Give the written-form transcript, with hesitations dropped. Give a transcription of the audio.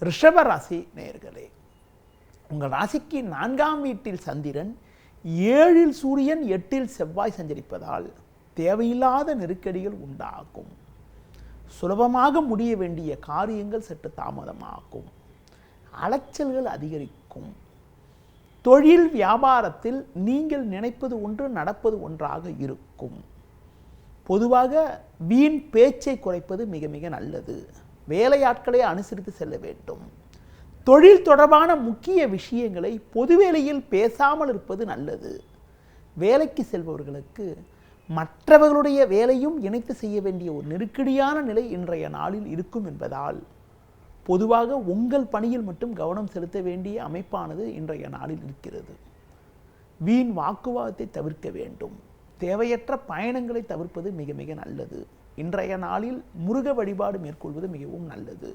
ரிஷப ராசி நேயர்களே, உங்கள் ராசிக்கு 4ஆம் வீட்டில் சந்திரன், 7இல் சூரியன், 8இல் செவ்வாய் சஞ்சரிப்பதால் தேவையில்லாத நெருக்கடிகள் உண்டாகும். சுலபமாக முடிய வேண்டிய காரியங்கள் சற்று தாமதமாகும். அலைச்சல்கள் அதிகரிக்கும். தொழில் வியாபாரத்தில் நீங்கள் நினைப்பது ஒன்று, நடப்பது ஒன்றாக இருக்கும். பொதுவாக வீண் பேச்சை குறைப்பது மிக மிக நல்லது. வேலையாட்களை அனுசரித்து செல்ல வேண்டும். தொழில் தொடர்பான முக்கிய விஷயங்களை பொதுவேளையில் பேசாமல் இருப்பது நல்லது. வேலைக்கு செல்பவர்களுக்கு மற்றவர்களுடைய வேலையும் இணைத்து செய்ய வேண்டிய ஒரு நெருக்கடியான நிலை இன்றைய நாளில் இருக்கும் என்பதால் பொதுவாக உங்கள் பணியில் மட்டும் கவனம் செலுத்த வேண்டிய அமைப்பானது இன்றைய நாளில் இருக்கிறது. வீண் வாக்குவாதத்தை தவிர்க்க வேண்டும். தேவையற்ற பயணங்களை தவிர்ப்பது மிக மிக நல்லது. இன்றைய நாளில் முருக வழிபாடு மேற்கொள்வது மிகவும் நல்லது.